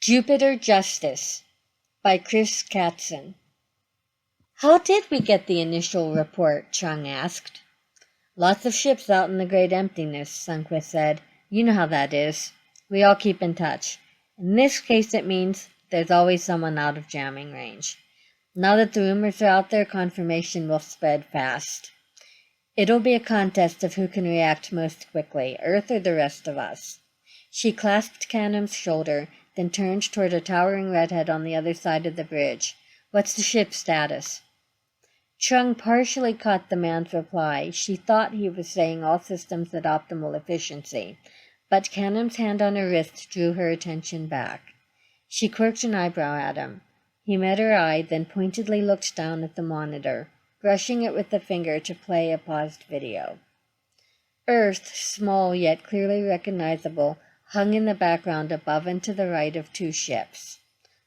Jupiter Justice by Kris Katzen. How did we get the initial report? Chung asked. Lots of ships out in the great emptiness, Sunquist said. You know how that is. We all keep in touch. In this case it means there's always someone out of jamming range. Now that the rumors are out there, confirmation will spread fast. It'll be a contest of who can react most quickly, Earth or the rest of us. She clasped Canham's shoulder, then turned toward a towering redhead on the other side of the bridge. What's the ship's status? Chung partially caught the man's reply. She thought he was saying all systems at optimal efficiency, but Canham's hand on her wrist drew her attention back. She quirked an eyebrow at him. He met her eye, then pointedly looked down at the monitor, brushing it with a finger to play a paused video. Earth, small yet clearly recognizable, hung in the background above and to the right of two ships,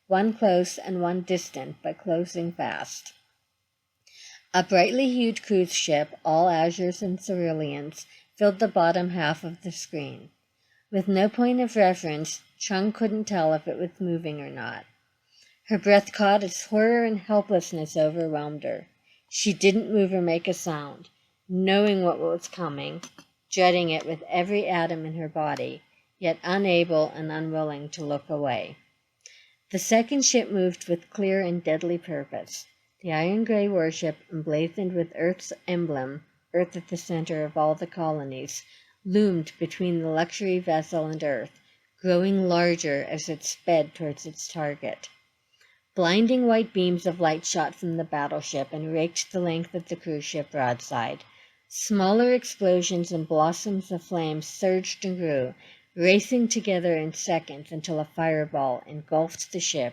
one close and one distant, but closing fast. A brightly hued cruise ship, all azures and ceruleans, filled the bottom half of the screen. With no point of reference, Chung couldn't tell if it was moving or not. Her breath caught as horror and helplessness overwhelmed her. She didn't move or make a sound, knowing what was coming, dreading it with every atom in her body, yet unable and unwilling to look away. The second ship moved with clear and deadly purpose. The iron-gray warship, emblazoned with Earth's emblem, Earth at the center of all the colonies, loomed between the luxury vessel and Earth, growing larger as it sped towards its target. Blinding white beams of light shot from the battleship and raked the length of the cruise ship broadside. Smaller explosions and blossoms of flame surged and grew, racing together in seconds until a fireball engulfed the ship,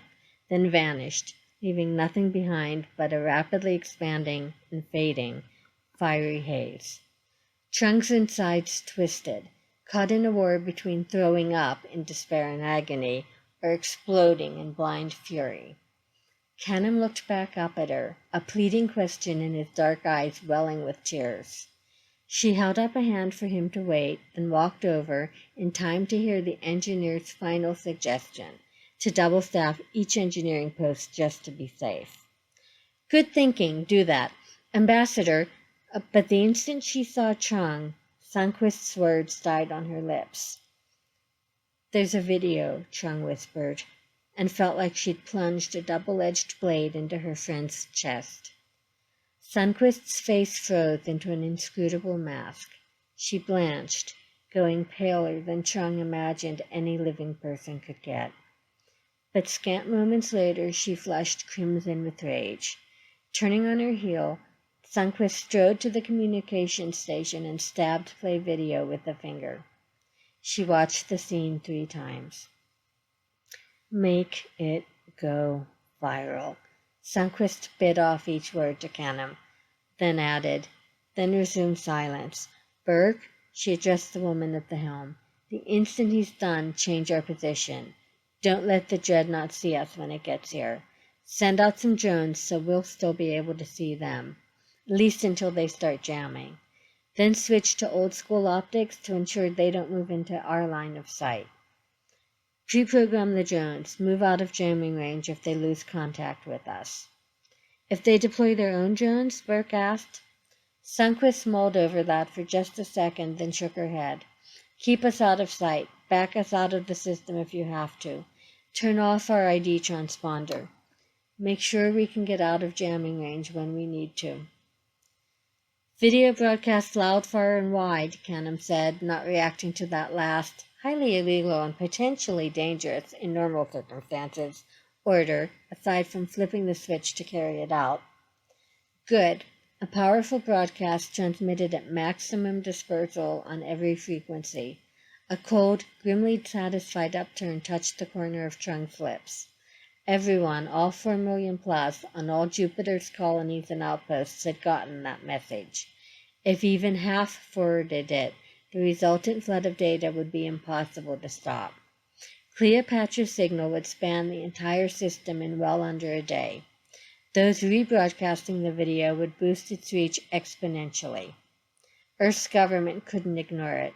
then vanished, leaving nothing behind but a rapidly expanding and fading fiery haze. Chung's insides twisted, caught in a war between throwing up in despair and agony or exploding in blind fury. Canham looked back up at her, a pleading question in his dark eyes welling with tears. She held up a hand for him to wait, then walked over in time to hear the engineer's final suggestion, to double-staff each engineering post just to be safe. Good thinking, do that. Ambassador, but the instant she saw Chung, Sunquist's words died on her lips. There's a video, Chung whispered, and felt like she'd plunged a double-edged blade into her friend's chest. Sunquist's face froze into an inscrutable mask. She blanched, going paler than Chung imagined any living person could get. But scant moments later she flushed crimson with rage. Turning on her heel, Sunquist strode to the communications station and stabbed play video with a finger. She watched the scene 3 times. Make it go viral. Sunquist bit off each word to Canham, then added, then resumed silence. Burke, she addressed the woman at the helm, the instant he's done, change our position. Don't let the dreadnought see us when it gets here. Send out some drones so we'll still be able to see them, at least until they start jamming. Then switch to old-school optics to ensure they don't move into our line of sight. Pre-program the drones, move out of jamming range if they lose contact with us. If they deploy their own drones? Burke asked. Sunquist mulled over that for just a second, then shook her head. Keep us out of sight. Back us out of the system if you have to. Turn off our ID transponder. Make sure we can get out of jamming range when we need to. Video broadcast loud, far, and wide, Canham said, not reacting to that last, highly illegal and potentially dangerous in normal circumstances, order, aside from flipping the switch to carry it out. Good. A powerful broadcast transmitted at maximum dispersal on every frequency. A cold, grimly satisfied upturn touched the corner of Chung's lips. Everyone, all 4 million plus, on all Jupiter's colonies and outposts had gotten that message. If even half forwarded it, the resultant flood of data would be impossible to stop. Cleopatra's signal would span the entire system in well under a day. Those rebroadcasting the video would boost its reach exponentially. Earth's government couldn't ignore it.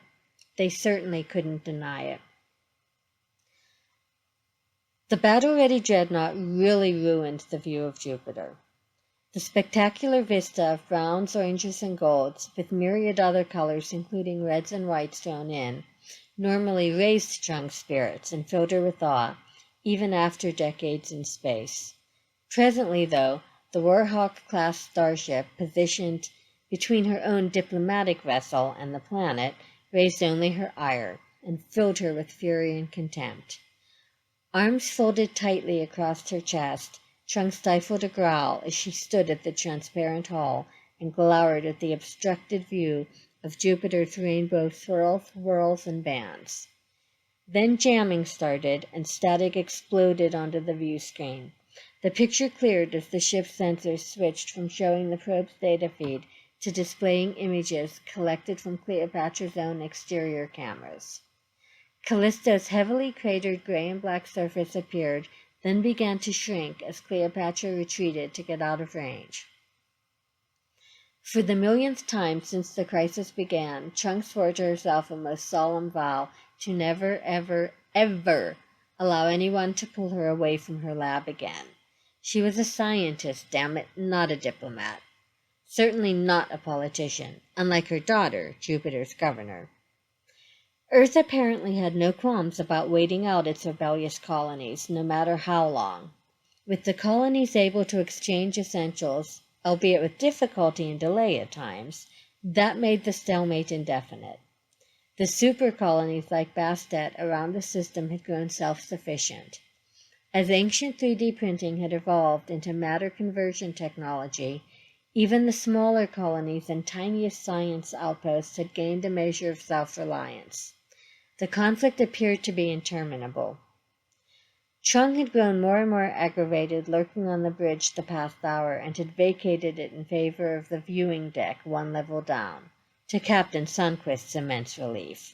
They certainly couldn't deny it. The battle-ready dreadnought really ruined the view of Jupiter. The spectacular vista of browns, oranges, and golds, with myriad other colors including reds and whites thrown in, normally raised Chung's spirits and filled her with awe, even after decades in space. Presently, though, the Warhawk-class starship, positioned between her own diplomatic vessel and the planet, raised only her ire and filled her with fury and contempt. Arms folded tightly across her chest, Chung stifled a growl as she stood at the transparent hull and glowered at the obstructed view of Jupiter's rainbow swirls, whirls, and bands. Then jamming started, and static exploded onto the view screen. The picture cleared as the ship's sensors switched from showing the probe's data feed to displaying images collected from Cleopatra's own exterior cameras. Callisto's heavily cratered gray and black surface appeared, then began to shrink as Cleopatra retreated to get out of range. For the millionth time since the crisis began, Chung swore to herself a most solemn vow to never, ever, ever allow anyone to pull her away from her lab again. She was a scientist, damn it, not a diplomat. Certainly not a politician, unlike her daughter, Jupiter's governor. Earth apparently had no qualms about waiting out its rebellious colonies, no matter how long. With the colonies able to exchange essentials, albeit with difficulty and delay at times, that made the stalemate indefinite. The super colonies like Bastet around the system had grown self-sufficient. As ancient 3D printing had evolved into matter conversion technology, even the smaller colonies and tiniest science outposts had gained a measure of self-reliance. The conflict appeared to be interminable. Chung had grown more and more aggravated lurking on the bridge the past hour and had vacated it in favor of the viewing deck one level down, to Captain Sundquist's immense relief.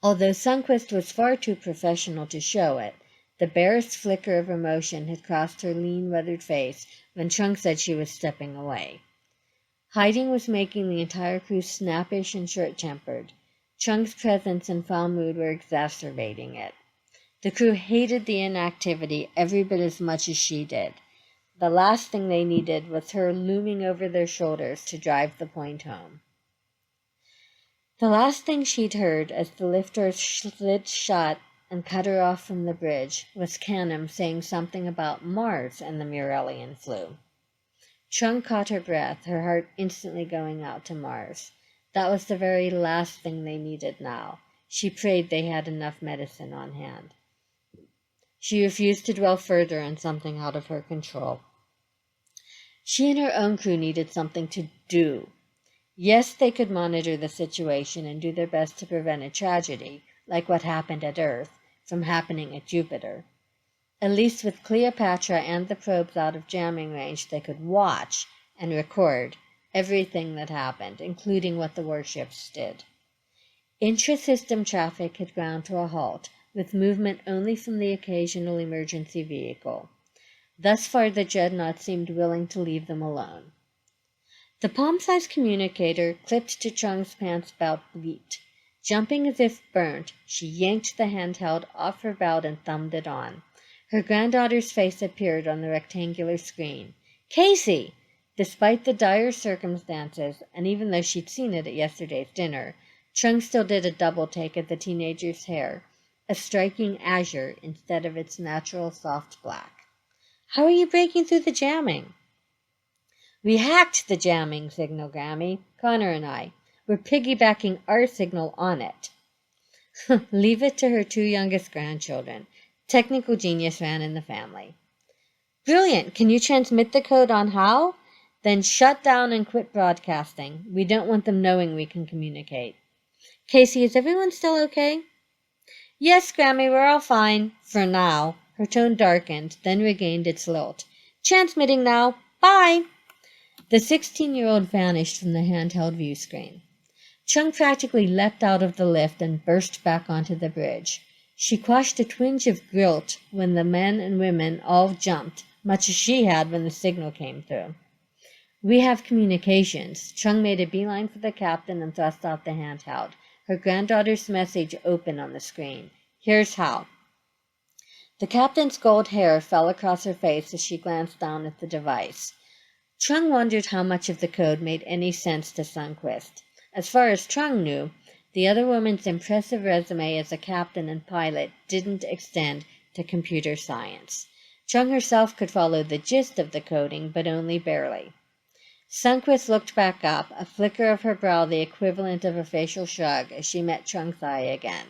Although Sundquist was far too professional to show it, the barest flicker of emotion had crossed her lean, weathered face when Chung said she was stepping away. Hiding was making the entire crew snappish and short-tempered. Chung's presence and foul mood were exacerbating it. The crew hated the inactivity every bit as much as she did. The last thing they needed was her looming over their shoulders to drive the point home. The last thing she'd heard as the lifter slid shut and cut her off from the bridge was Canham saying something about Mars and the Murelian flu. Chung caught her breath, her heart instantly going out to Mars. That was the very last thing they needed now. She prayed they had enough medicine on hand. She refused to dwell further on something out of her control. She and her own crew needed something to do. Yes, they could monitor the situation and do their best to prevent a tragedy, like what happened at Earth, from happening at Jupiter. At least with Cleopatra and the probes out of jamming range, they could watch and record everything that happened, including what the warships did. Intra-system traffic had ground to a halt, with movement only from the occasional emergency vehicle. Thus far, the dreadnought seemed willing to leave them alone. The palm-sized communicator clipped to Chung's pants belt beat. Jumping as if burnt, she yanked the handheld off her belt and thumbed it on. Her granddaughter's face appeared on the rectangular screen. "Casey!" Despite the dire circumstances, and even though she'd seen it at yesterday's dinner, Chung still did a double-take at the teenager's hair, a striking azure instead of its natural soft black. "How are you breaking through the jamming?" "We hacked the jamming signal, Grammy. Connor and I. We're piggybacking our signal on it." Leave it to her two youngest grandchildren. Technical genius ran in the family. "Brilliant. Can you transmit the code on how? Then shut down and quit broadcasting. We don't want them knowing we can communicate." "Casey, is everyone still okay?" "Yes, Grammy, we're all fine. For now." Her tone darkened, then regained its lilt. "Transmitting now. Bye." The 16-year-old vanished from the handheld view screen. Chung practically leapt out of the lift and burst back onto the bridge. She quashed a twinge of guilt when the men and women all jumped, much as she had when the signal came through. "We have communications." Chung made a beeline for the captain and thrust out the handheld, her granddaughter's message open on the screen. "Here's how. The captain's gold hair fell across her face as she glanced down at the device. Chung wondered how much of the code made any sense to Sundquist. As far as Chung knew, the other woman's impressive resume as a captain and pilot didn't extend to computer science. Chung herself could follow the gist of the coding, but only barely. Sundquist looked back up, a flicker of her brow the equivalent of a facial shrug as she met Chung's eye again.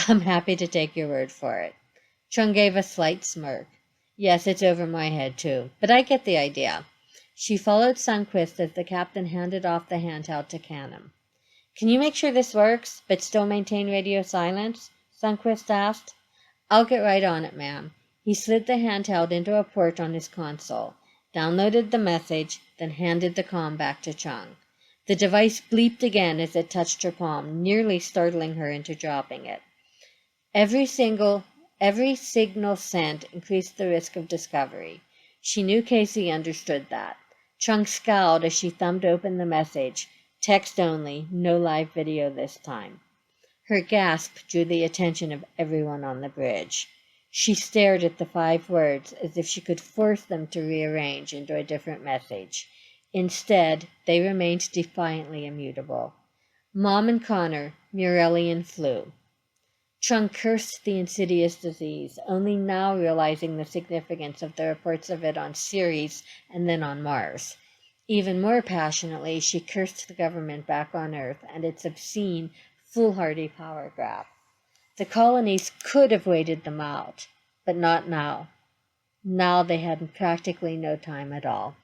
"I'm happy to take your word for it." Chung gave a slight smirk. "Yes, it's over my head too, but I get the idea." She followed Sundquist as the captain handed off the handheld to Canham. "Can you make sure this works, but still maintain radio silence?" Sundquist asked. "I'll get right on it, ma'am." He slid the handheld into a port on his console, downloaded the message, then handed the comm back to Chung. The device bleeped again as it touched her palm, nearly startling her into dropping it. Every signal sent increased the risk of discovery. She knew Casey understood that. Chung scowled as she thumbed open the message. Text only, no live video this time. Her gasp drew the attention of everyone on the bridge. She stared at the 5 words as if she could force them to rearrange into a different message. Instead, they remained defiantly immutable. Mom and Connor, Murelian flu. Chung cursed the insidious disease, only now realizing the significance of the reports of it on Ceres and then on Mars. Even more passionately, she cursed the government back on Earth and its obscene, foolhardy power grab. The colonies could have waited them out, but not now. Now they had practically no time at all.